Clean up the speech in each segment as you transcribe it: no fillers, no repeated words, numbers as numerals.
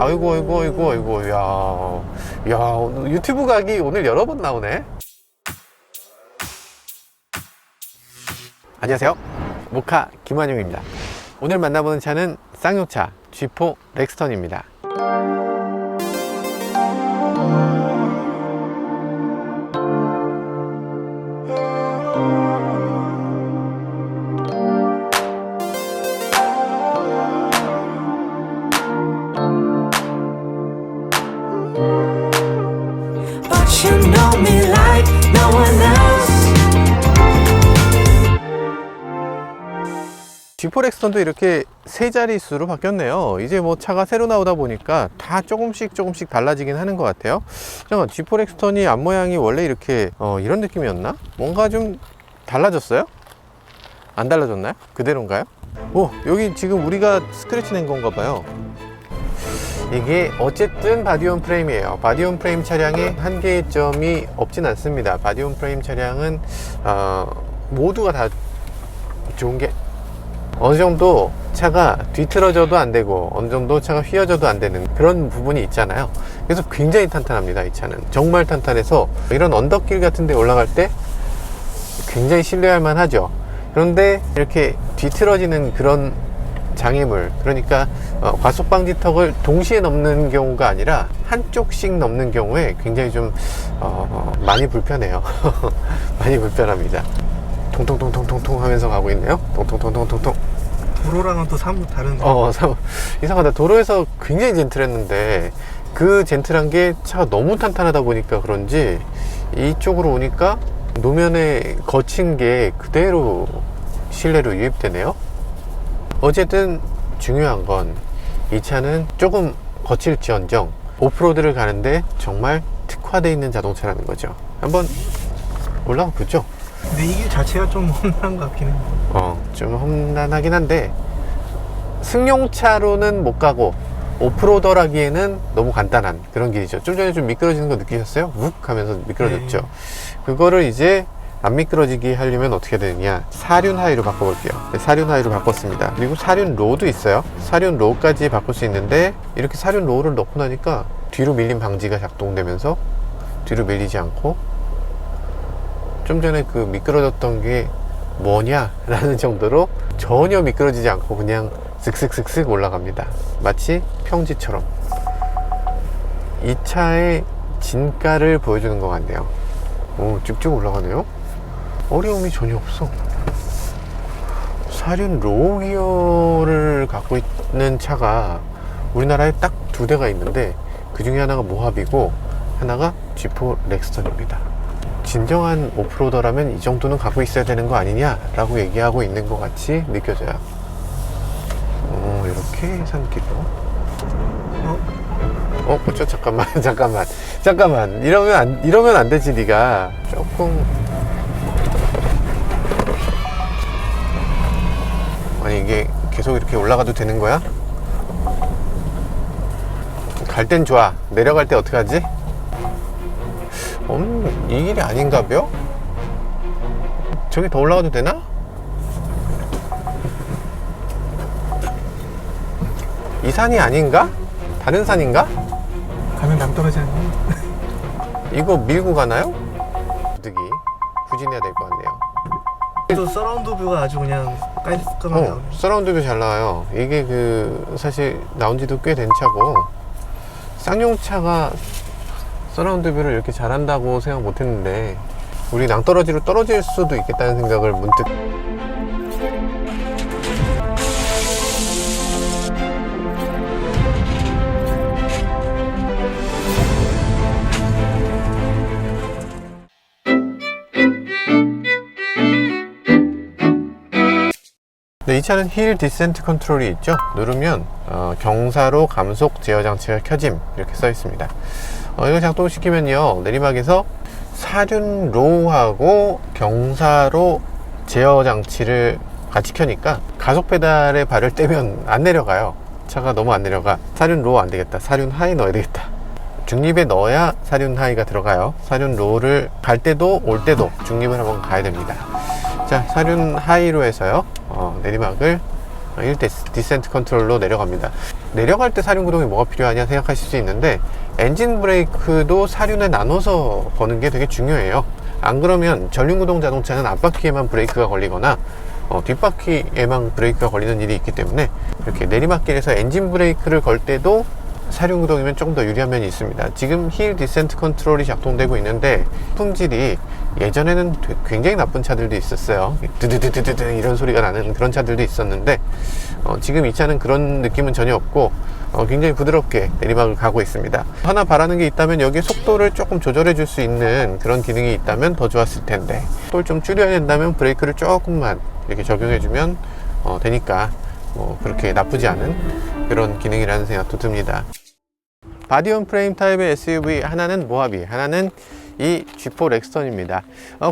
아이고 아이고 아이고 아이고. 야 유튜브 각이 오늘 여러 번 나오네. 안녕하세요, 모카 김환용입니다. 오늘 만나보는 차는 쌍용차 G4 렉스턴입니다. G4 렉스턴도 이렇게 세 자릿수로 바뀌었네요. 이제 뭐 차가 새로 나오다 보니까 다 조금씩 달라지긴 하는 것 같아요. 잠깐, G4 렉스턴이 앞모양이 원래 이렇게 이런 느낌이었나? 뭔가 좀 달라졌어요? 안 달라졌나요? 그대로인가요? 오, 여기 지금 우리가 스크래치 낸 건가 봐요. 이게 어쨌든 바디온 프레임이에요. 바디온 프레임 차량에 한계점이 없진 않습니다. 바디온 프레임 차량은 모두가 다 좋은 게 어느 정도 차가 뒤틀어져도 안 되고 어느 정도 차가 휘어져도 안 되는 그런 부분이 있잖아요. 그래서 굉장히 탄탄합니다. 이 차는 정말 탄탄해서 이런 언덕길 같은 데 올라갈 때 굉장히 신뢰할 만하죠. 그런데 이렇게 뒤틀어지는 그런 장애물, 그러니까 과속방지턱을 동시에 넘는 경우가 아니라 한쪽씩 넘는 경우에 굉장히 좀 많이 불편해요. 많이 불편합니다. 통통통통통통 하면서 가고 있네요. 통통통통통통. 도로랑은 또 사뭇 다른. 이상하다. 도로에서 굉장히 젠틀했는데 그 젠틀한 게 차가 너무 탄탄하다 보니까 그런지 이쪽으로 오니까 노면에 거친 게 그대로 실내로 유입되네요. 어쨌든 중요한 건 이 차는 조금 거칠지언정 오프로드를 가는데 정말 특화되어 있는 자동차라는 거죠. 한번 올라가 보죠. 근데 이 길 자체가 좀 험난한 것 같긴 해요. 좀 험난하긴 한데 승용차로는 못 가고 오프로더라기에는 너무 간단한 그런 길이죠. 좀 전에 좀 미끄러지는 거 느끼셨어요? 묵 하면서 미끄러졌죠. 그거를 이제 안 미끄러지게 하려면 어떻게 되느냐, 사륜 하이로 바꿔볼게요. 사륜 하이로 바꿨습니다. 그리고 사륜 로도 있어요. 사륜 로까지 바꿀 수 있는데 이렇게 사륜 로를 넣고 나니까 뒤로 밀림 방지가 작동되면서 뒤로 밀리지 않고 좀 전에 그 미끄러졌던 게 뭐냐 라는 정도로 전혀 미끄러지지 않고 그냥 슥슥슥슥 올라갑니다. 마치 평지처럼. 이 차의 진가를 보여주는 것 같네요. 오, 쭉쭉 올라가네요. 어려움이 전혀 없어. 사륜 로우 기어를 갖고 있는 차가 우리나라에 딱 두 대가 있는데 그 중에 하나가 모하비고 하나가 G4 렉스턴입니다. 진정한 오프로더라면 이 정도는 갖고 있어야 되는 거 아니냐 라고 얘기하고 있는 것 같이 느껴져요. 이렇게 산길로. 그쵸. 잠깐만. 이러면 안 되지. 네가 조금. 아니, 이게 계속 이렇게 올라가도 되는 거야? 갈 땐 좋아. 내려갈 때 어떻게 하지? 이 길이 아닌가벼? 저기 더 올라가도 되나? 이 산이 아닌가? 다른 산인가? 가면 낭떠러지 않니? 이거 밀고 가나요? 부득이 후진해야 될 것 같네요. 또 서라운드 뷰가 아주 그냥 깔끔하게 나오네요. 서라운드 뷰 잘 나와요. 이게 사실 나온 지도 꽤 된 차고, 쌍용차가 서라운드 뷰를 이렇게 잘한다고 생각 못 했는데 우리 낭떠러지로 떨어질 수도 있겠다는 생각을 문득. 이 차는 힐 디센트 컨트롤이 있죠. 누르면 경사로 감속 제어 장치가 켜짐 이렇게 써 있습니다. 이거 작동시키면요, 내리막에서 사륜 로우하고 경사로 제어 장치를 같이 켜니까 가속 페달에 발을 떼면 안 내려가요. 차가 너무 안 내려가. 사륜 로우 안 되겠다. 사륜 하이 넣어야 되겠다. 중립에 넣어야 사륜 하이가 들어가요. 사륜 로우를 갈 때도 올 때도 중립을 한번 가야 됩니다. 자, 사륜 하이로 해서요, 내리막을 1 디센트 컨트롤로 내려갑니다. 내려갈 때 사륜구동이 뭐가 필요하냐 생각하실 수 있는데, 엔진 브레이크도 사륜에 나눠서 거는 게 되게 중요해요. 안 그러면 전륜구동 자동차는 앞바퀴에만 브레이크가 걸리거나 뒷바퀴에만 브레이크가 걸리는 일이 있기 때문에, 이렇게 내리막길에서 엔진 브레이크를 걸 때도 사륜구동이면 조금 더 유리한 면이 있습니다. 지금 힐 디센트 컨트롤이 작동되고 있는데 품질이 예전에는 굉장히 나쁜 차들도 있었어요. 드드드드드 이런 소리가 나는 그런 차들도 있었는데, 지금 이 차는 그런 느낌은 전혀 없고 굉장히 부드럽게 내리막을 가고 있습니다. 하나 바라는 게 있다면, 여기 속도를 조금 조절해 줄 수 있는 그런 기능이 있다면 더 좋았을 텐데, 속도를 좀 줄여야 된다면 브레이크를 조금만 이렇게 적용해 주면 되니까 그렇게 나쁘지 않은 그런 기능이라는 생각도 듭니다. 바디온 프레임 타입의 SUV, 하나는 모하비, 하나는 이 G4 렉스턴입니다.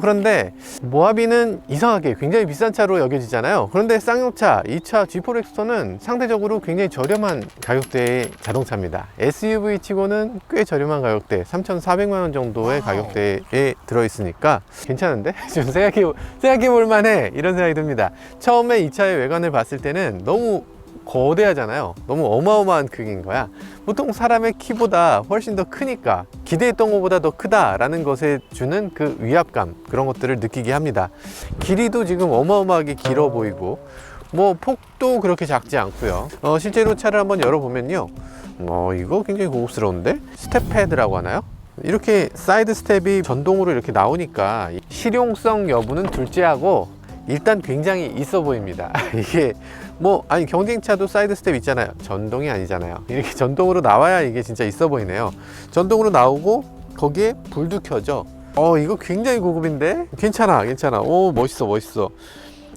그런데 모하비는 이상하게 굉장히 비싼 차로 여겨지잖아요. 그런데 쌍용차, 이 차 G4 렉스턴은 상대적으로 굉장히 저렴한 가격대의 자동차입니다. SUV 치고는 꽤 저렴한 가격대, 3,400만원 정도의 가격대에 들어있으니까 괜찮은데? 좀 생각해 볼 만해, 이런 생각이 듭니다. 처음에 이 차의 외관을 봤을 때는 너무 거대하잖아요. 너무 어마어마한 크기인 거야. 보통 사람의 키보다 훨씬 더 크니까 기대했던 것보다 더 크다라는 것에 주는 그 위압감, 그런 것들을 느끼게 합니다. 길이도 지금 어마어마하게 길어 보이고, 폭도 그렇게 작지 않고요. 실제로 차를 한번 열어보면요, 이거 굉장히 고급스러운데? 스텝 패드라고 하나요? 이렇게 사이드 스텝이 전동으로 이렇게 나오니까 실용성 여부는 둘째하고 일단 굉장히 있어 보입니다. 이게 경쟁차도 사이드 스텝 있잖아요. 전동이 아니잖아요. 이렇게 전동으로 나와야 이게 진짜 있어 보이네요. 전동으로 나오고 거기에 불도 켜져. 이거 굉장히 고급인데? 괜찮아. 오, 멋있어.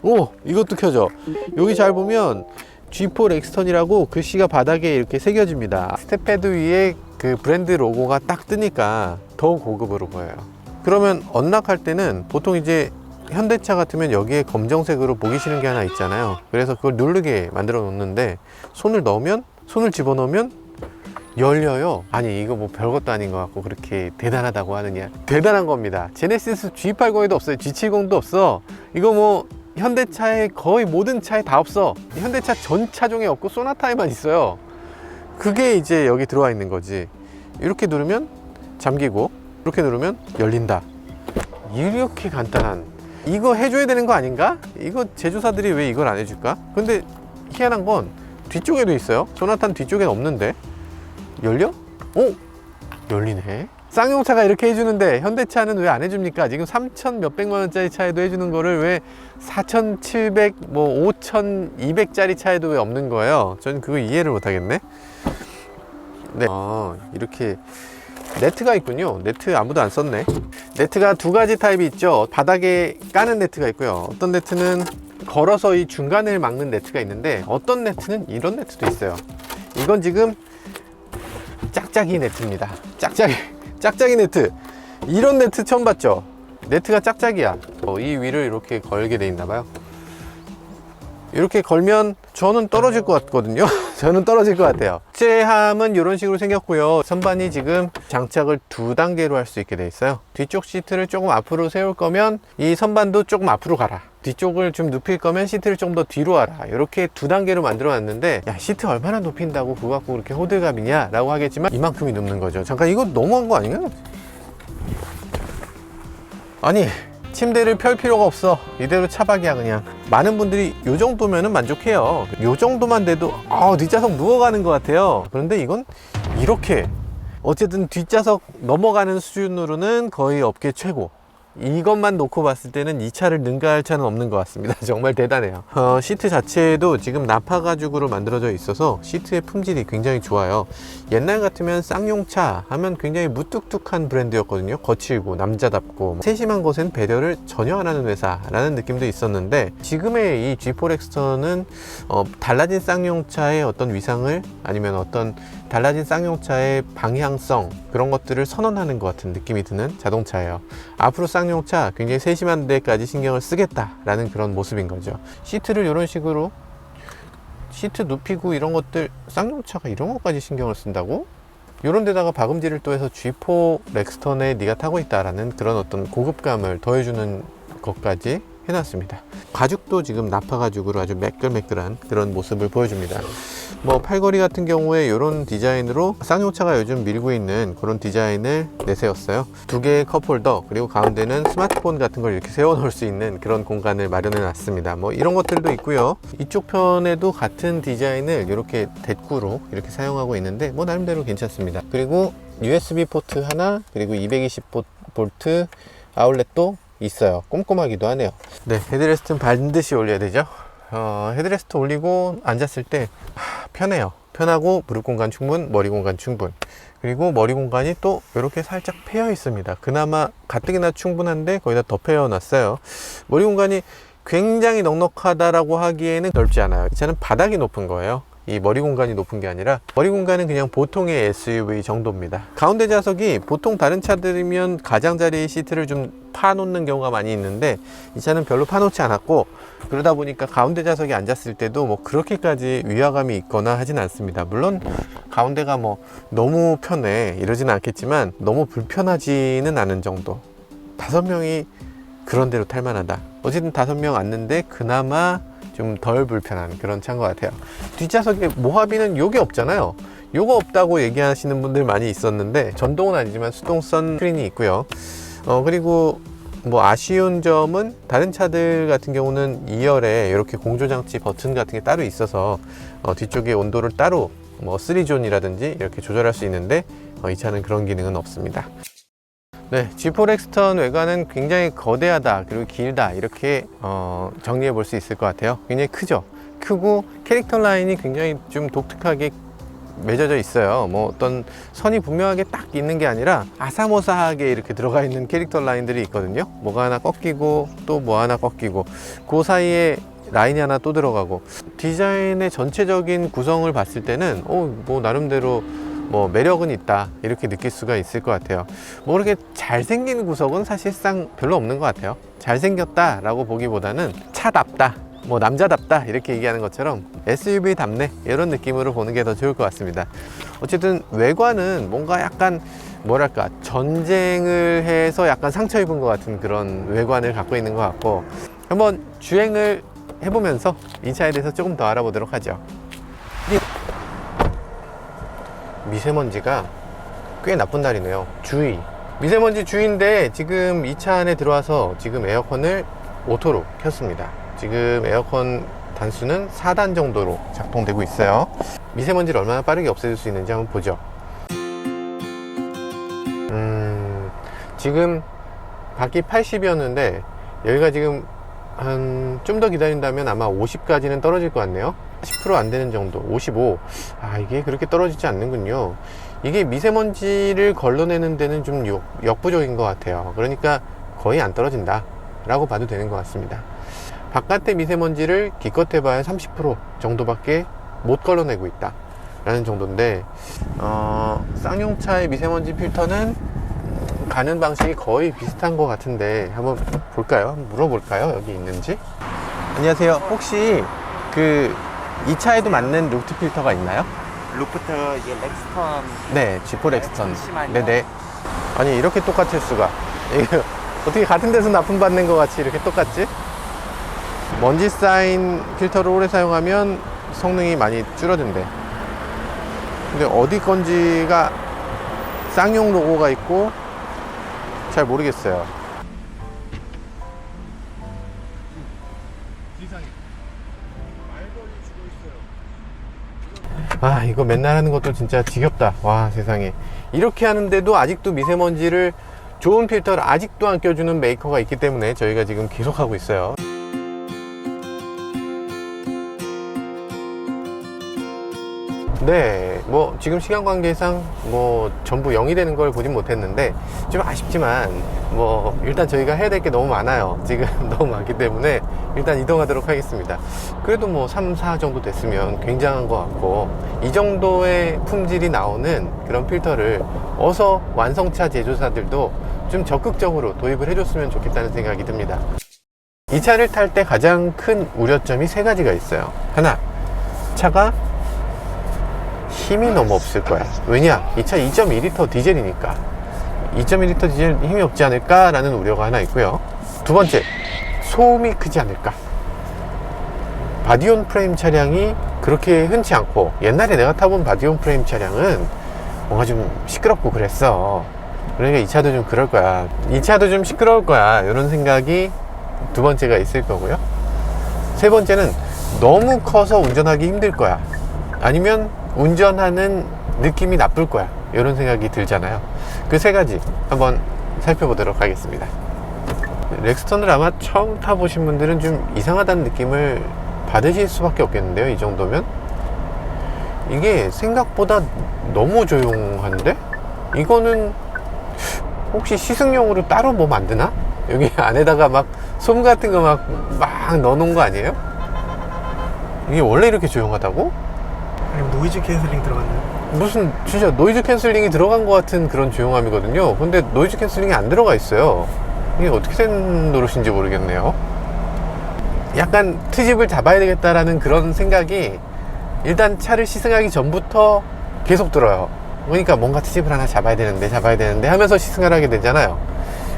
오, 이것도 켜져. 여기 잘 보면 G4 렉스턴이라고 글씨가 바닥에 이렇게 새겨집니다. 스텝 패드 위에 그 브랜드 로고가 딱 뜨니까 더 고급으로 보여요. 그러면 언락할 때는 보통 이제 현대차 같으면 여기에 검정색으로 보기 싫은 게 하나 있잖아요. 그래서 그걸 누르게 만들어 놓는데, 손을 집어넣으면 열려요. 아니, 이거 별것도 아닌 것 같고 그렇게 대단하다고 하느냐. 대단한 겁니다. 제네시스 G80에도 없어요. G70도 없어. 이거 현대차의 거의 모든 차에 다 없어. 현대차 전 차종에 없고 소나타에만 있어요. 그게 이제 여기 들어와 있는 거지. 이렇게 누르면 잠기고, 이렇게 누르면 열린다. 이렇게 간단한, 이거 해줘야 되는 거 아닌가? 이거 제조사들이 왜 이걸 안 해줄까? 근데 희한한 건 뒤쪽에도 있어요. 소나타는 뒤쪽엔 없는데 열려? 오! 열리네. 쌍용차가 이렇게 해주는데 현대차는 왜 안 해줍니까? 지금 3천 몇백만 원짜리 차에도 해주는 거를 왜 4,700, 5,200짜리 차에도 왜 없는 거예요? 저는 그거 이해를 못 하겠네. 네. 이렇게 네트가 있군요. 네트 아무도 안 썼네. 네트가 두 가지 타입이 있죠. 바닥에 까는 네트가 있고요. 어떤 네트는 걸어서 이 중간을 막는 네트가 있는데, 어떤 네트는 이런 네트도 있어요. 이건 지금 짝짝이 네트입니다. 짝짝이 네트. 이런 네트 처음 봤죠? 네트가 짝짝이야. 이 위를 이렇게 걸게 돼 있나 봐요. 이렇게 걸면 저는 떨어질 것 같거든요. 저는 떨어질 것 같아요. 제함은 이런 식으로 생겼고요. 선반이 지금 장착을 2단계로 할 수 있게 돼 있어요. 뒤쪽 시트를 조금 앞으로 세울 거면 이 선반도 조금 앞으로 가라. 뒤쪽을 좀 눕힐 거면 시트를 좀 더 뒤로 하라. 이렇게 2단계로 만들어 놨는데, 야, 시트 얼마나 높인다고 그거 갖고 그렇게 호들갑이냐 라고 하겠지만, 이만큼이 눕는 거죠. 잠깐, 이거 너무한 거 아닌가? 아니, 침대를 펼 필요가 없어. 이대로 차박이야. 그냥 많은 분들이 이 정도면은 만족해요. 이 정도만 돼도 뒷좌석 누워가는 것 같아요. 그런데 이건 이렇게, 어쨌든 뒷좌석 넘어가는 수준으로는 거의 업계 최고. 이것만 놓고 봤을 때는 이 차를 능가할 차는 없는 것 같습니다. 정말 대단해요. 시트 자체도 지금 나파 가죽으로 만들어져 있어서 시트의 품질이 굉장히 좋아요. 옛날 같으면 쌍용차 하면 굉장히 무뚝뚝한 브랜드였거든요. 거칠고 남자답고 세심한 것엔 배려를 전혀 안 하는 회사라는 느낌도 있었는데, 지금의 이 G4 렉스턴은 달라진 쌍용차의 어떤 위상을, 아니면 어떤 달라진 쌍용차의 방향성, 그런 것들을 선언하는 것 같은 느낌이 드는 자동차예요. 앞으로 쌍용차 굉장히 세심한 데까지 신경을 쓰겠다라는 그런 모습인 거죠. 시트를 이런 식으로 시트 눕히고 이런 것들, 쌍용차가 이런 것까지 신경을 쓴다고? 이런 데다가 박음질을 또 해서 G4 렉스턴에 네가 타고 있다라는 그런 어떤 고급감을 더해주는 것까지 해놨습니다. 가죽도 지금 나파 가죽으로 아주 매끌매끌한 그런 모습을 보여줍니다. 뭐 팔걸이 같은 경우에 이런 디자인으로 쌍용차가 요즘 밀고 있는 그런 디자인을 내세웠어요. 두 개의 컵홀더, 그리고 가운데는 스마트폰 같은 걸 이렇게 세워 놓을 수 있는 그런 공간을 마련해 놨습니다. 뭐 이런 것들도 있고요. 이쪽 편에도 같은 디자인을 이렇게 대꾸로 이렇게 사용하고 있는데 뭐 나름대로 괜찮습니다. 그리고 USB 포트 하나, 그리고 220V 아울렛도 있어요. 꼼꼼하기도 하네요. 네, 헤드레스트는 반드시 올려야 되죠. 헤드레스트 올리고 앉았을 때 편해요. 편하고 무릎 공간 충분, 머리 공간 충분. 그리고 머리 공간이 또 이렇게 살짝 패여 있습니다. 그나마 가뜩이나 충분한데 거기다 더 패여 놨어요. 머리 공간이 굉장히 넉넉하다라고 하기에는 넓지 않아요. 이 차는 바닥이 높은 거예요. 이 머리 공간이 높은 게 아니라 머리 공간은 그냥 보통의 SUV 정도입니다. 가운데 좌석이 보통 다른 차들이면 가장자리 시트를 좀 파놓는 경우가 많이 있는데 이 차는 별로 파놓지 않았고, 그러다 보니까 가운데 좌석에 앉았을 때도 뭐 그렇게까지 위화감이 있거나 하진 않습니다. 물론 가운데가 뭐 너무 편해 이러지는 않겠지만 너무 불편하지는 않은 정도. 5명이 그런 대로 탈만하다. 어쨌든 5명 앉는데 그나마 좀 덜 불편한 그런 차인 것 같아요. 뒷좌석에 모하비는 요게 없잖아요. 요거 없다고 얘기하시는 분들 많이 있었는데 전동은 아니지만 수동 선스크린이 있고요. 그리고 뭐 아쉬운 점은 다른 차들 같은 경우는 2열에 이렇게 공조장치 버튼 같은 게 따로 있어서 뒤쪽에 온도를 따로 뭐 3존이라든지 이렇게 조절할 수 있는데 이 차는 그런 기능은 없습니다. 네, G4 엑스턴 외관은 굉장히 거대하다, 그리고 길다, 이렇게 정리해 볼 수 있을 것 같아요. 굉장히 크죠. 크고 캐릭터 라인이 굉장히 좀 독특하게 맺어져 있어요. 뭐 어떤 선이 분명하게 딱 있는 게 아니라 아사모사하게 이렇게 들어가 있는 캐릭터 라인들이 있거든요. 뭐가 하나 꺾이고 또 뭐 하나 꺾이고 그 사이에 라인이 하나 또 들어가고, 디자인의 전체적인 구성을 봤을 때는 뭐 나름대로 뭐 매력은 있다, 이렇게 느낄 수가 있을 것 같아요. 뭐 그렇게 잘생긴 구석은 사실상 별로 없는 것 같아요. 잘생겼다 라고 보기보다는 차답다, 뭐 남자답다 이렇게 얘기하는 것처럼 SUV답네, 이런 느낌으로 보는 게 더 좋을 것 같습니다. 어쨌든 외관은 뭔가 약간 뭐랄까 전쟁을 해서 약간 상처 입은 것 같은 그런 외관을 갖고 있는 것 같고, 한번 주행을 해보면서 이 차에 대해서 조금 더 알아보도록 하죠. 미세먼지가 꽤 나쁜 날이네요. 주의, 미세먼지 주의인데 지금 이 차 안에 들어와서 지금 에어컨을 오토로 켰습니다. 지금 에어컨 단수는 4단 정도로 작동되고 있어요. 미세먼지를 얼마나 빠르게 없애줄 수 있는지 한번 보죠. 지금 밖이 80이었는데 여기가 지금 한 좀 더 기다린다면 아마 50까지는 떨어질 것 같네요. 10% 안 되는 정도, 55. 이게 그렇게 떨어지지 않는군요. 이게 미세먼지를 걸러내는 데는 좀 역부족인 것 같아요. 그러니까 거의 안 떨어진다 라고 봐도 되는 것 같습니다. 바깥의 미세먼지를 기껏 해봐야 30% 정도밖에 못 걸러내고 있다 라는 정도인데, 쌍용차의 미세먼지 필터는 가는 방식이 거의 비슷한 것 같은데 한번 볼까요? 한번 물어볼까요? 여기 있는지. 안녕하세요. 혹시 이 차에도 맞는 루트 필터가 있나요? 루프트 이게 렉스턴. 네, G4 엑스턴. 잠시만요. 네네. 아니 이렇게 똑같을 수가. 이거 어떻게 같은 데서 납품받는 것 같이 이렇게 똑같지? 먼지 쌓인 필터를 오래 사용하면 성능이 많이 줄어든대. 근데 어디 건지가 쌍용 로고가 있고 잘 모르겠어요. 이거 맨날 하는 것도 진짜 지겹다. 와, 세상에. 이렇게 하는데도 아직도 미세먼지를 좋은 필터를 아직도 안 껴주는 메이커가 있기 때문에 저희가 지금 계속 하고 있어요. 네, 뭐 지금 시간 관계상 뭐 전부 0이 되는 걸 보진 못했는데 좀 아쉽지만 뭐 일단 저희가 해야 될 게 너무 많아요. 지금 너무 많기 때문에 일단 이동하도록 하겠습니다. 그래도 뭐 3, 4 정도 됐으면 굉장한 것 같고, 이 정도의 품질이 나오는 그런 필터를 어서 완성차 제조사들도 좀 적극적으로 도입을 해줬으면 좋겠다는 생각이 듭니다. 이 차를 탈 때 가장 큰 우려점이 3가지가 있어요. 하나, 차가 힘이 너무 없을 거야. 왜냐? 이 차 2.2L 디젤이니까 2.2L 디젤 힘이 없지 않을까 라는 우려가 하나 있고요. 두 번째, 소음이 크지 않을까. 바디온 프레임 차량이 그렇게 흔치 않고, 옛날에 내가 타본 바디온 프레임 차량은 뭔가 좀 시끄럽고 그랬어. 그러니까 이 차도 좀 그럴 거야, 이 차도 좀 시끄러울 거야, 이런 생각이 두 번째가 있을 거고요. 세 번째는 너무 커서 운전하기 힘들 거야, 아니면 운전하는 느낌이 나쁠 거야, 이런 생각이 들잖아요. 그 세 가지 한번 살펴보도록 하겠습니다. 렉스턴을 아마 처음 타보신 분들은 좀 이상하다는 느낌을 받으실 수밖에 없겠는데요. 이 정도면 이게 생각보다 너무 조용한데, 이거는 혹시 시승용으로 따로 뭐 만드나? 여기 안에다가 막 솜 같은 거 막 넣어놓은 거 아니에요? 이게 원래 이렇게 조용하다고? 아니면 노이즈 캔슬링 들어갔나요? 무슨 진짜 노이즈 캔슬링이 들어간 것 같은 그런 조용함이거든요. 근데 노이즈 캔슬링이 안 들어가 있어요. 이게 어떻게 된 노릇인지 모르겠네요. 약간 트집을 잡아야 되겠다라는 그런 생각이 일단 차를 시승하기 전부터 계속 들어요. 그러니까 뭔가 트집을 하나 잡아야 되는데 하면서 시승을 하게 되잖아요.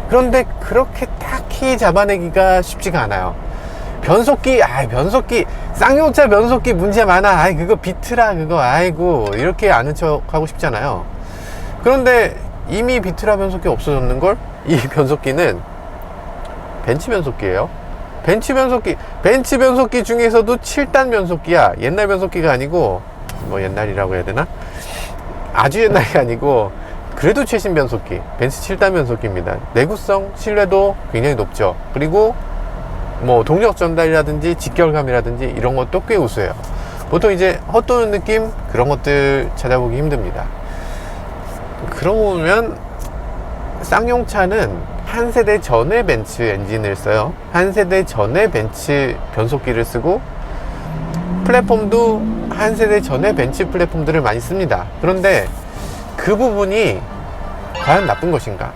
그런데 그렇게 딱히 잡아내기가 쉽지가 않아요. 변속기, 쌍용차 변속기 문제 많아. 그거 비트라, 그거, 아이고, 이렇게 아는 척 하고 싶잖아요. 그런데 이미 비트라 변속기 없어졌는걸? 이 변속기는 벤츠 변속기예요. 벤츠 변속기 중에서도 7단 변속기야. 옛날 변속기가 아니고, 뭐 옛날이라고 해야 되나? 아주 옛날이 아니고, 그래도 최신 변속기, 벤츠 7단 변속기입니다. 내구성, 신뢰도 굉장히 높죠. 그리고 뭐 동력 전달이라든지 직결감이라든지 이런 것도 꽤 우수해요. 보통 이제 헛도는 느낌, 그런 것들 찾아보기 힘듭니다. 그러고 보면 쌍용차는 한 세대 전에 벤츠 엔진을 써요. 한 세대 전에 벤츠 변속기를 쓰고, 플랫폼도 한 세대 전에 벤츠 플랫폼들을 많이 씁니다. 그런데 그 부분이 과연 나쁜 것인가?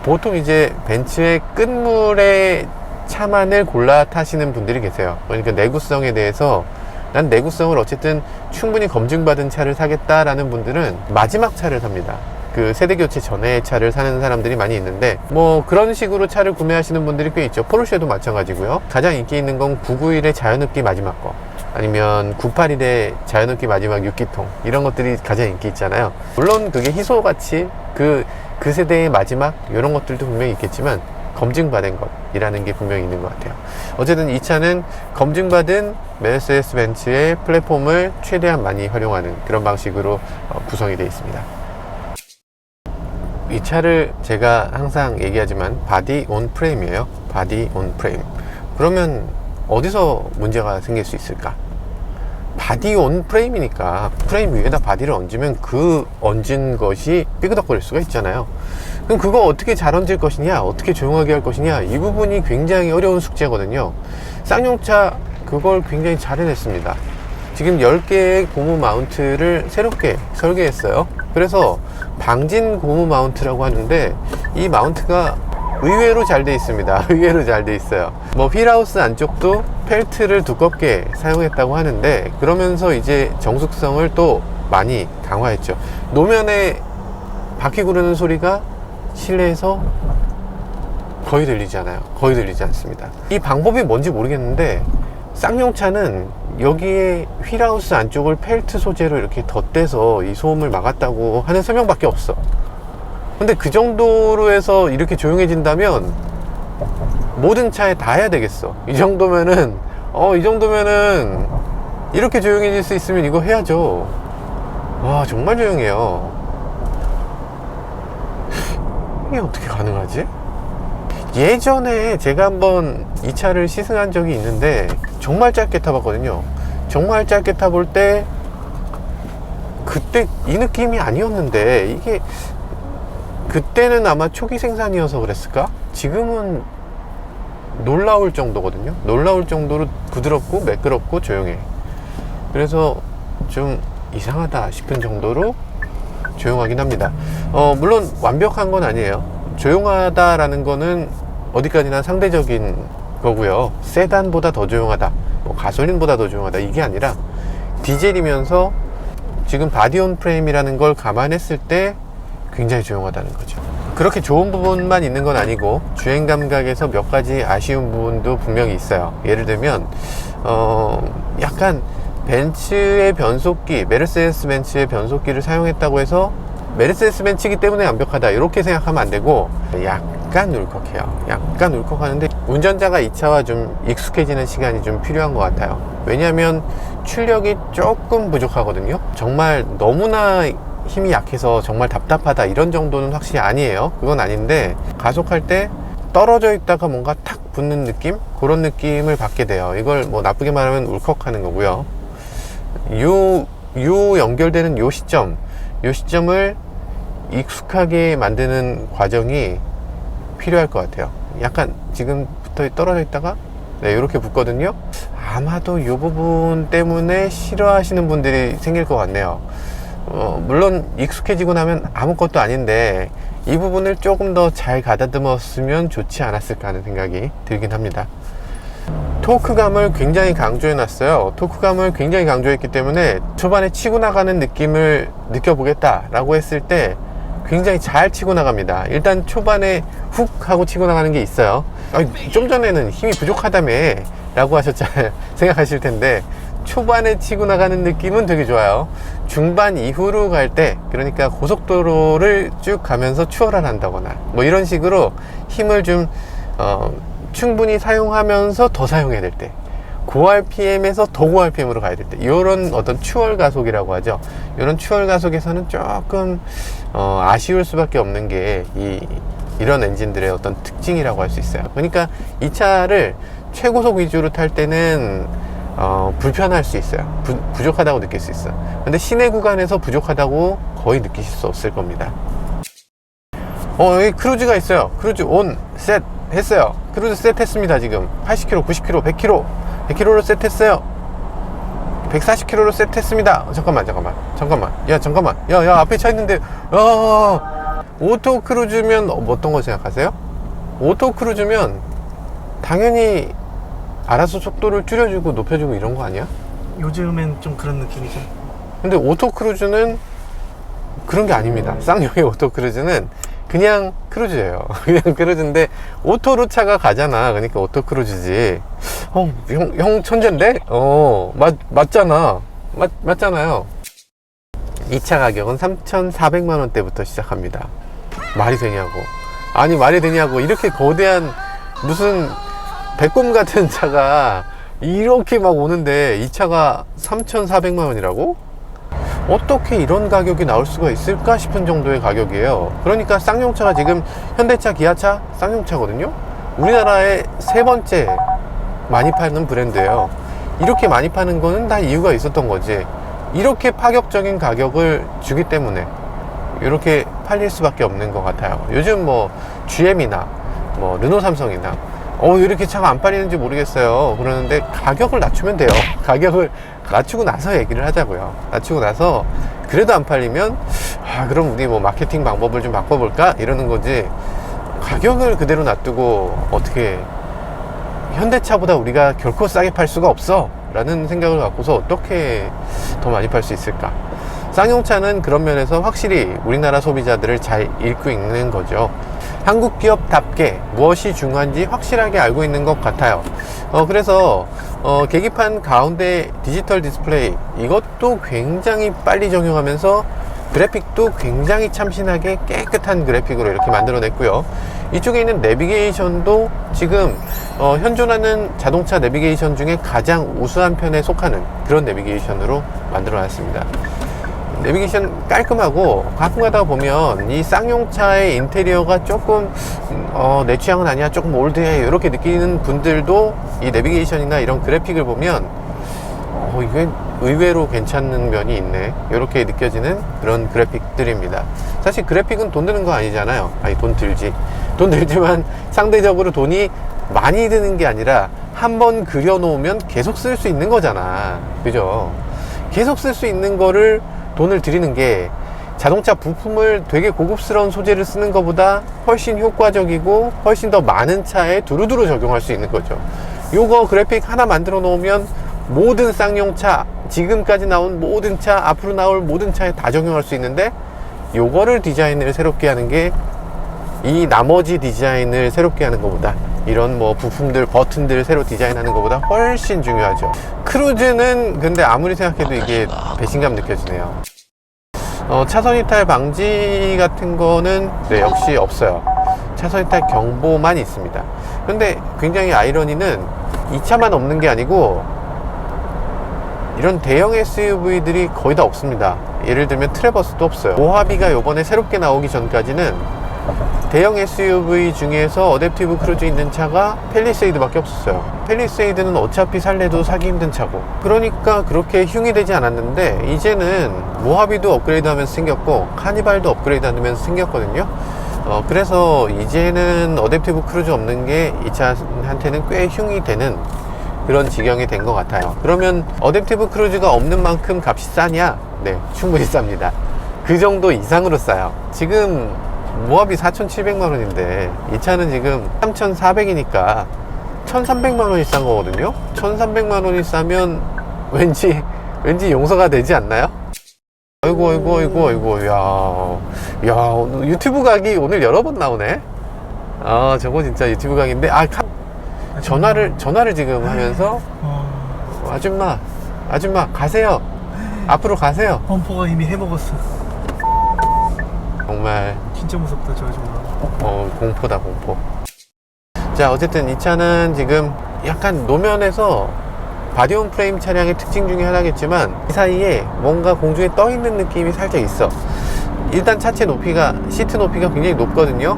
보통 이제 벤츠의 끝물의 차만을 골라 타시는 분들이 계세요. 그러니까 내구성에 대해서 난 내구성을 어쨌든 충분히 검증받은 차를 사겠다라는 분들은 마지막 차를 삽니다. 그 세대 교체 전에 차를 사는 사람들이 많이 있는데, 뭐 그런 식으로 차를 구매하시는 분들이 꽤 있죠. 포르쉐도 마찬가지고요. 가장 인기 있는 건 991의 자연흡기 마지막 거, 아니면 981의 자연흡기 마지막 6기통, 이런 것들이 가장 인기 있잖아요. 물론 그게 희소같이 그 세대의 마지막 이런 것들도 분명히 있겠지만, 검증받은 것이라는 게 분명히 있는 것 같아요. 어쨌든 이 차는 검증받은 메르세데스 벤츠의 플랫폼을 최대한 많이 활용하는 그런 방식으로 구성이 되어 있습니다. 이 차를 제가 항상 얘기하지만 바디 온 프레임이에요. 바디 온 프레임. 그러면 어디서 문제가 생길 수 있을까? 바디 온 프레임이니까 프레임 위에다 바디를 얹으면 그 얹은 것이 삐그덕거릴 수가 있잖아요. 그럼 그거 어떻게 잘 얹을 것이냐, 어떻게 조용하게 할 것이냐, 이 부분이 굉장히 어려운 숙제거든요. 쌍용차 그걸 굉장히 잘 해냈습니다. 지금 10개의 고무 마운트를 새롭게 설계했어요. 그래서 방진 고무 마운트라고 하는데, 이 마운트가 의외로 잘 돼 있습니다. 의외로 잘 돼 있어요. 뭐 휠하우스 안쪽도 펠트를 두껍게 사용했다고 하는데, 그러면서 이제 정숙성을 또 많이 강화했죠. 노면에 바퀴 구르는 소리가 실내에서 거의 들리지 않아요. 거의 들리지 않습니다. 이 방법이 뭔지 모르겠는데, 쌍용차는 여기에 휠하우스 안쪽을 펠트 소재로 이렇게 덧대서 이 소음을 막았다고 하는 설명밖에 없어. 근데 그 정도로 해서 이렇게 조용해진다면 모든 차에 다 해야 되겠어. 이 정도면은 이렇게 조용해질 수 있으면 이거 해야죠. 와, 정말 조용해요. 이게 어떻게 가능하지? 예전에 제가 한번 이 차를 시승한 적이 있는데, 정말 짧게 타봤거든요. 정말 짧게 타볼 때 그때 이 느낌이 아니었는데, 이게 그때는 아마 초기 생산이어서 그랬을까? 지금은 놀라울 정도거든요. 놀라울 정도로 부드럽고 매끄럽고 조용해. 그래서 좀 이상하다 싶은 정도로 조용하긴 합니다. 물론 완벽한 건 아니에요. 조용하다라는 거는 어디까지나 상대적인 거고요. 세단보다 더 조용하다, 뭐 가솔린보다 더 조용하다, 이게 아니라 디젤이면서 지금 바디온 프레임이라는 걸 감안했을 때 굉장히 조용하다는 거죠. 그렇게 좋은 부분만 있는 건 아니고 주행 감각에서 몇 가지 아쉬운 부분도 분명히 있어요. 예를 들면 약간 벤츠의 변속기, 메르세데스 벤츠의 변속기를 사용했다고 해서 메르세데스 벤츠이기 때문에 완벽하다 이렇게 생각하면 안 되고, 약간 울컥해요. 약간 울컥하는데 운전자가 이 차와 좀 익숙해지는 시간이 좀 필요한 것 같아요. 왜냐하면 출력이 조금 부족하거든요. 정말 너무나 힘이 약해서 정말 답답하다 이런 정도는 확실히 아니에요. 그건 아닌데, 가속할 때 떨어져 있다가 뭔가 탁 붙는 느낌? 그런 느낌을 받게 돼요. 이걸 뭐 나쁘게 말하면 울컥하는 거고요. 요 연결되는 요 시점을 익숙하게 만드는 과정이 필요할 것 같아요. 약간 지금부터 떨어져 있다가 네, 이렇게 붙거든요. 아마도 이 부분 때문에 싫어하시는 분들이 생길 것 같네요. 물론 익숙해지고 나면 아무것도 아닌데 이 부분을 조금 더 잘 가다듬었으면 좋지 않았을까 하는 생각이 들긴 합니다. 토크감을 굉장히 강조해 놨어요. 토크감을 굉장히 강조했기 때문에 초반에 치고 나가는 느낌을 느껴보겠다 라고 했을 때 굉장히 잘 치고 나갑니다. 일단 초반에 훅 하고 치고 나가는 게 있어요. 좀 전에는 힘이 부족하다며 라고 하셨잖아요. 생각하실 텐데 초반에 치고 나가는 느낌은 되게 좋아요. 중반 이후로 갈 때, 그러니까 고속도로를 쭉 가면서 추월을 한다거나 뭐 이런 식으로 힘을 좀 충분히 사용하면서 더 사용해야 될 때, 고 RPM에서 더 고 RPM으로 가야 될 때, 이런 어떤 추월 가속이라고 하죠. 이런 추월 가속에서는 조금 아쉬울 수밖에 없는 게 이런 엔진들의 어떤 특징이라고 할 수 있어요. 그러니까 이 차를 최고속 위주로 탈 때는 불편할 수 있어요. 부족하다고 느낄 수 있어요. 근데 시내 구간에서 부족하다고 거의 느끼실 수 없을 겁니다. 여기 크루즈가 있어요. 크루즈 온, 셋 했어요. 크루즈 셋 했습니다. 지금 80km, 90km, 100km 100km로 셋 했어요. 140km로 셋 했습니다. 잠깐만 야 앞에 차 있는데, 오토 크루즈면 어떤 거 생각하세요? 오토 크루즈면 당연히 알아서 속도를 줄여주고 높여주고 이런 거 아니야? 요즘엔 좀 그런 느낌이죠. 근데 오토 크루즈는 그런 게 아닙니다. 쌍용의 오토 크루즈는 그냥 크루즈예요. 그냥 크루즈인데 오토로 차가 가잖아. 그러니까 오토 크루즈지. 형 천재인데? 맞잖아. 맞잖아요. 이 차 가격은 3,400만 원대부터 시작합니다. 말이 되냐고. 아니, 말이 되냐고. 이렇게 거대한 무슨 배꼽 같은 차가 이렇게 막 오는데 이 차가 3,400만 원이라고? 어떻게 이런 가격이 나올 수가 있을까 싶은 정도의 가격이에요. 그러니까 쌍용차가 지금 현대차, 기아차, 쌍용차거든요. 우리나라의 세 번째 많이 파는 브랜드예요. 이렇게 많이 파는 거는 다 이유가 있었던 거지. 이렇게 파격적인 가격을 주기 때문에 이렇게 팔릴 수밖에 없는 것 같아요. 요즘 뭐 GM이나 뭐 르노, 삼성이나 이렇게 차가 안 팔리는지 모르겠어요. 그러는데 가격을 낮추면 돼요. 가격을 낮추고 나서 얘기를 하자고요. 낮추고 나서 그래도 안 팔리면 그럼 우리 뭐 마케팅 방법을 좀 바꿔볼까 이러는 거지. 가격을 그대로 놔두고 어떻게 현대차보다 우리가 결코 싸게 팔 수가 없어 라는 생각을 갖고서 어떻게 더 많이 팔 수 있을까. 쌍용차는 그런 면에서 확실히 우리나라 소비자들을 잘 읽고 있는 거죠. 한국 기업답게 무엇이 중요한지 확실하게 알고 있는 것 같아요. 그래서 계기판 가운데 디지털 디스플레이, 이것도 굉장히 빨리 적용하면서 그래픽도 굉장히 참신하게 깨끗한 그래픽으로 이렇게 만들어냈고요. 이쪽에 있는 내비게이션도 지금 현존하는 자동차 내비게이션 중에 가장 우수한 편에 속하는 그런 내비게이션으로 만들어놨습니다. 내비게이션 깔끔하고, 가끔 가다 보면 이 쌍용차의 인테리어가 조금 내 취향은 아니야, 조금 올드해 이렇게 느끼는 분들도 이 내비게이션이나 이런 그래픽을 보면 이게 의외로 괜찮은 면이 있네 이렇게 느껴지는 그런 그래픽들입니다. 사실 그래픽은 돈 드는 거 아니잖아요. 아니, 돈 들지만 상대적으로 돈이 많이 드는 게 아니라 한번 그려 놓으면 계속 쓸 수 있는 거잖아. 그죠? 계속 쓸 수 있는 거를 돈을 들이는 게 자동차 부품을 되게 고급스러운 소재를 쓰는 것보다 훨씬 효과적이고 훨씬 더 많은 차에 두루두루 적용할 수 있는 거죠. 요거 그래픽 하나 만들어 놓으면 모든 쌍용차, 지금까지 나온 모든 차, 앞으로 나올 모든 차에 다 적용할 수 있는데, 요거를 디자인을 새롭게 하는 게 이 나머지 디자인을 새롭게 하는 것보다 이런 뭐 부품들, 버튼들 새로 디자인하는 것보다 훨씬 중요하죠. 크루즈는 근데 아무리 생각해도 이게 배신감 느껴지네요. 차선 이탈 방지 같은 거는 네, 역시 없어요. 차선 이탈 경보만 있습니다. 근데 굉장히 아이러니는 이 차만 없는 게 아니고 이런 대형 SUV들이 거의 다 없습니다. 예를 들면 트래버스도 없어요. 모하비가 요번에 새롭게 나오기 전까지는 대형 SUV 중에서 어댑티브 크루즈 있는 차가 팰리세이드밖에 없었어요. 팰리세이드는 어차피 살래도 사기 힘든 차고, 그러니까 그렇게 흉이 되지 않았는데 이제는 모하비도 업그레이드 하면서 생겼고 카니발도 업그레이드 하면서 생겼거든요. 그래서 이제는 어댑티브 크루즈 없는 게 이 차한테는 꽤 흉이 되는 그런 지경이 된 것 같아요. 그러면 어댑티브 크루즈가 없는 만큼 값이 싸냐? 네, 충분히 쌉니다. 그 정도 이상으로 싸요. 지금 모하비 4,700만 원인데 이 차는 지금 3,400이니까 1,300만 원이 싼 거거든요. 1,300만 원이 싸면 왠지 용서가 되지 않나요? 아이고, 야, 오늘 유튜브 각이 오늘 여러 번 나오네. 아, 저거 진짜 유튜브 각인데, 전화를 지금 하면서, 아줌마, 가세요. 앞으로 가세요. 범퍼가 이미 해먹었어. 정말, 진짜 무섭다, 저 아줌마. 공포다, 공포. 자, 어쨌든 이 차는 지금 약간 노면에서 바디온 프레임 차량의 특징 중에 하나겠지만 이 사이에 뭔가 공중에 떠 있는 느낌이 살짝 있어. 일단 차체 높이가, 시트 높이가 굉장히 높거든요.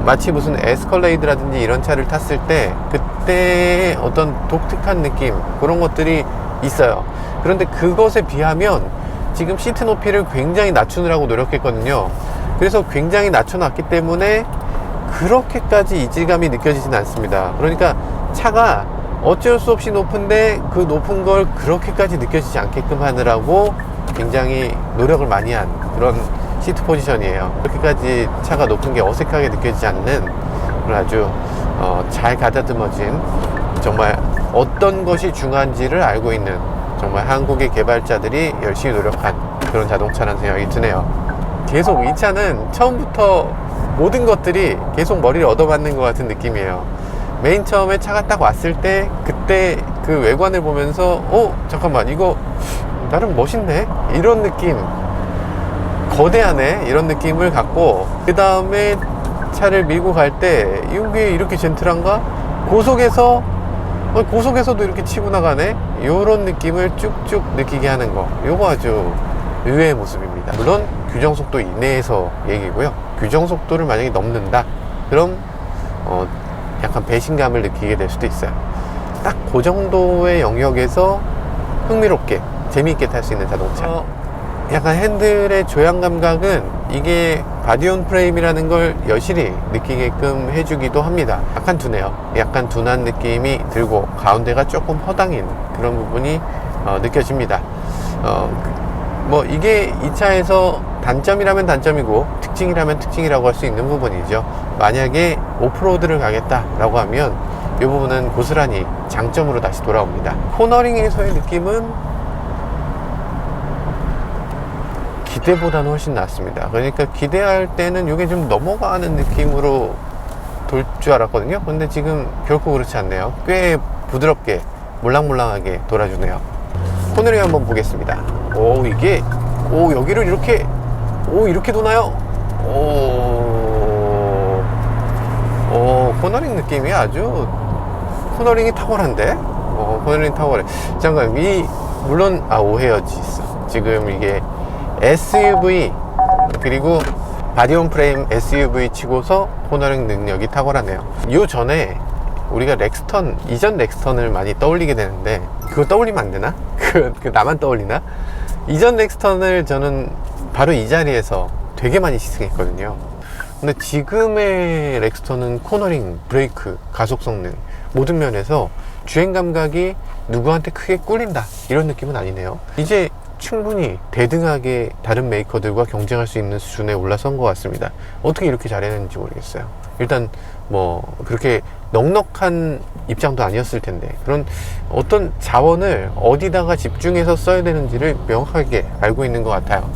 마치 무슨 에스컬레이드라든지 이런 차를 탔을 때 그때 어떤 독특한 느낌, 그런 것들이 있어요. 그런데 그것에 비하면 지금 시트 높이를 굉장히 낮추느라고 노력했거든요. 그래서 굉장히 낮춰놨기 때문에 그렇게까지 이질감이 느껴지진 않습니다. 그러니까 차가 어쩔 수 없이 높은데 그 높은 걸 그렇게까지 느껴지지 않게끔 하느라고 굉장히 노력을 많이 한 그런 시트 포지션이에요. 그렇게까지 차가 높은 게 어색하게 느껴지지 않는 그런 아주 잘 가다듬어진, 정말 어떤 것이 중요한지를 알고 있는, 정말 한국의 개발자들이 열심히 노력한 그런 자동차라는 생각이 드네요. 계속 이 차는 처음부터 모든 것들이 계속 머리를 얻어맞는 것 같은 느낌이에요. 맨 처음에 차가 딱 왔을 때 그때 그 외관을 보면서 잠깐만, 이거 나름 멋있네, 이런 느낌, 거대하네, 이런 느낌을 갖고, 그 다음에 차를 밀고 갈 때 이게 이렇게 젠틀한가? 고속에서도 이렇게 치고 나가네, 이런 느낌을 쭉쭉 느끼게 하는 거, 요거 아주 의외의 모습입니다. 물론 규정속도 이내에서 얘기고요. 규정속도를 만약에 넘는다, 그럼 약간 배신감을 느끼게 될 수도 있어요. 딱 그 정도의 영역에서 흥미롭게 재미있게 탈 수 있는 자동차. 약간 핸들의 조향 감각은 이게 바디온 프레임이라는 걸 여실히 느끼게끔 해주기도 합니다. 약간 둔해요. 약간 둔한 느낌이 들고 가운데가 조금 허당인 그런 부분이 느껴집니다. 뭐 이게 이 차에서 단점이라면 단점이고 특징이라면 특징이라고 할 수 있는 부분이죠. 만약에 오프로드를 가겠다라고 하면 이 부분은 고스란히 장점으로 다시 돌아옵니다. 코너링에서의 느낌은 기대보다는 훨씬 낫습니다. 그러니까 기대할 때는 이게 좀 넘어가는 느낌으로 돌 줄 알았거든요. 근데 지금 결코 그렇지 않네요. 꽤 부드럽게 몰랑몰랑하게 돌아주네요. 코너링 한번 보겠습니다. 여기를 이렇게 도나요? 코너링 느낌이 아주, 코너링이 탁월한데? 코너링 탁월해. 잠깐, 물론, 오헤어지 있어. 지금 이게 SUV, 그리고 바디온 프레임 SUV 치고서 코너링 능력이 탁월하네요. 요 전에 우리가 이전 렉스턴을 많이 떠올리게 되는데, 그거 떠올리면 안 되나? 나만 떠올리나? 이전 렉스턴을 저는 바로 이 자리에서 되게 많이 시승했거든요. 근데 지금의 렉스턴은 코너링, 브레이크, 가속 성능, 모든 면에서 주행 감각이 누구한테 크게 꿀린다, 이런 느낌은 아니네요. 이제 충분히 대등하게 다른 메이커들과 경쟁할 수 있는 수준에 올라선 것 같습니다. 어떻게 이렇게 잘해냈는지 모르겠어요. 일단 뭐 그렇게 넉넉한 입장도 아니었을 텐데, 그런 어떤 자원을 어디다가 집중해서 써야 되는지를 명확하게 알고 있는 것 같아요.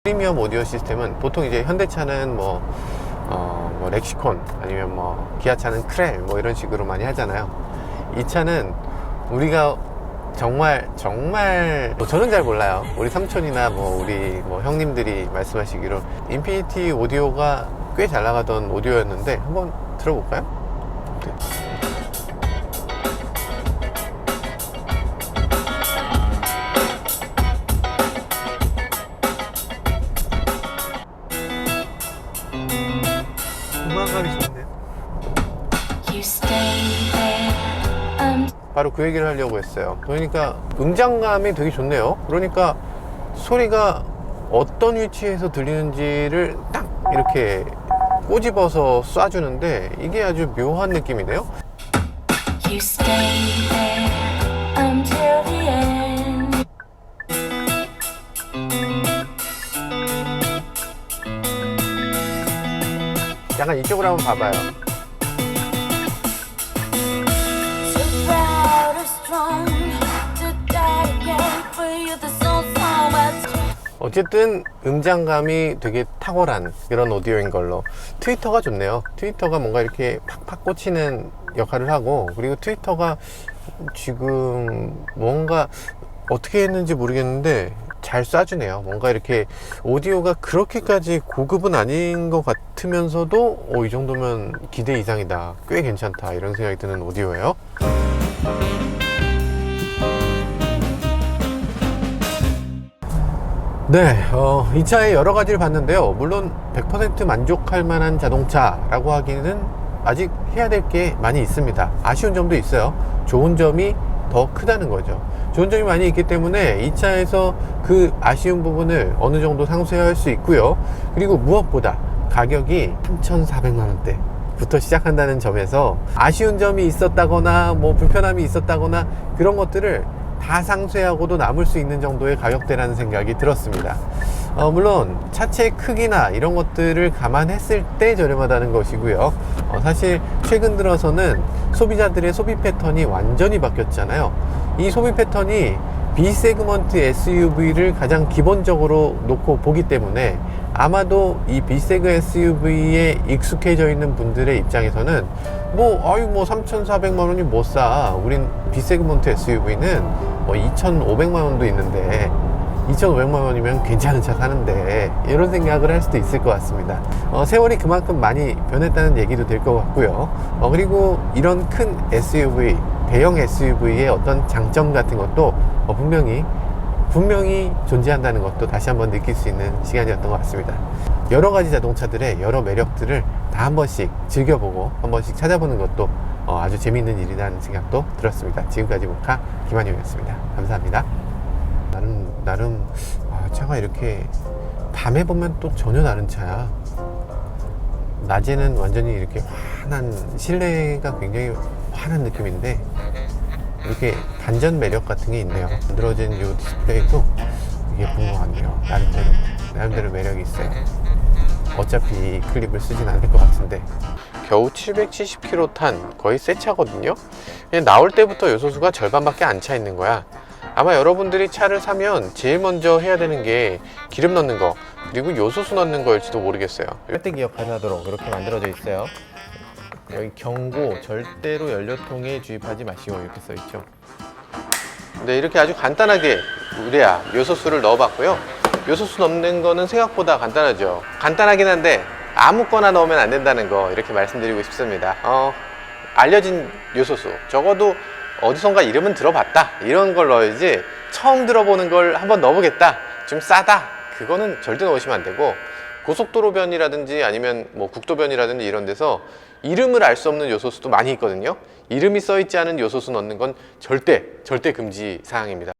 프리미엄 오디오 시스템은 보통 이제 현대차는 뭐 뭐 렉시콘 아니면 뭐 기아차는 크렐 뭐 이런 식으로 많이 하잖아요. 이 차는 우리가 정말 뭐 저는 잘 몰라요. 우리 삼촌이나 뭐 우리 뭐 형님들이 말씀하시기로 인피니티 오디오가 꽤 잘 나가던 오디오였는데 한번 들어볼까요? 네. 음악감이 좋네요. You stay there. 바로 그 얘기를 하려고 했어요. 그러니까 음장감이 되게 좋네요. 그러니까 소리가 어떤 위치에서 들리는지를 딱 이렇게 꼬집어서 쏴주는데 이게 아주 묘한 느낌이네요. You stay there until the end. 약간 이쪽으로 한번 봐봐요. Too proud or strong to die again for you. The soul so much. 어쨌든 음장감이 되게 탁월한 그런 오디오인 걸로. 트위터가 좋네요. 트위터가 뭔가 이렇게 팍팍 꽂히는 역할을 하고, 그리고 트위터가 지금 뭔가 어떻게 했는지 모르겠는데 잘 쏴주네요. 뭔가 이렇게 오디오가 그렇게까지 고급은 아닌 것 같으면서도 이 정도면 기대 이상이다, 꽤 괜찮다, 이런 생각이 드는 오디오예요. 네, 이 차의 여러 가지를 봤는데요. 물론 100% 만족할 만한 자동차라고 하기는 아직 해야 될 게 많이 있습니다. 아쉬운 점도 있어요. 좋은 점이 더 크다는 거죠. 좋은 점이 많이 있기 때문에 이 차에서 그 아쉬운 부분을 어느 정도 상쇄할 수 있고요. 그리고 무엇보다 가격이 3,400만 원대 부터 시작한다는 점에서 아쉬운 점이 있었다거나 뭐 불편함이 있었다거나 그런 것들을 다 상쇄하고도 남을 수 있는 정도의 가격대라는 생각이 들었습니다. 물론 차체 크기나 이런 것들을 감안했을 때 저렴하다는 것이고요. 사실 최근 들어서는 소비자들의 소비 패턴이 완전히 바뀌었잖아요. 이 소비 패턴이 B세그먼트 SUV를 가장 기본적으로 놓고 보기 때문에 아마도 이 B세그 SUV에 익숙해져 있는 분들의 입장에서는 뭐 3,400만 원이 못 사. 우린 B세그먼트 SUV는 뭐 2,500만 원도 있는데 2,500만 원이면 괜찮은 차 사는데, 이런 생각을 할 수도 있을 것 같습니다. 세월이 그만큼 많이 변했다는 얘기도 될 것 같고요. 그리고 이런 큰 SUV, 대형 SUV의 어떤 장점 같은 것도 분명히 존재한다는 것도 다시 한번 느낄 수 있는 시간이었던 것 같습니다. 여러 가지 자동차들의 여러 매력들을 다 한 번씩 즐겨보고 한 번씩 찾아보는 것도 아주 재미있는 일이라는 생각도 들었습니다. 지금까지 모카 김한용이었습니다. 감사합니다. 나름 차가 이렇게 밤에 보면 또 전혀 다른 차야. 낮에는 완전히 이렇게 환한, 실내가 굉장히 환한 느낌인데 이렇게 반전 매력 같은 게 있네요. 만들어진 이 디스플레이도 예쁜 것 같네요. 나름대로 매력이 있어요. 어차피 클립을 쓰진 않을 것 같은데. 겨우 770km 탄 거의 새 차거든요. 그냥 나올 때부터 요소수가 절반밖에 안 차 있는 거야. 아마 여러분들이 차를 사면 제일 먼저 해야 되는 게 기름 넣는 거, 그리고 요소수 넣는 거일지도 모르겠어요. 절대 기억 가능하도록 이렇게 만들어져 있어요. 여기 경고, 절대로 연료통에 주입하지 마시오, 이렇게 써 있죠. 네, 이렇게 아주 간단하게 우레아 요소수를 넣어봤고요. 요소수 넣는 거는 생각보다 간단하죠. 간단하긴 한데 아무거나 넣으면 안 된다는 거 이렇게 말씀드리고 싶습니다. 알려진 요소수, 적어도 어디선가 이름은 들어봤다, 이런 걸 넣어야지 처음 들어보는 걸 한번 넣어보겠다, 좀 싸다, 그거는 절대 넣으시면 안 되고, 고속도로변이라든지 아니면 뭐 국도변이라든지 이런 데서 이름을 알 수 없는 요소수도 많이 있거든요. 이름이 써 있지 않은 요소수 넣는 건 절대 금지 사항입니다.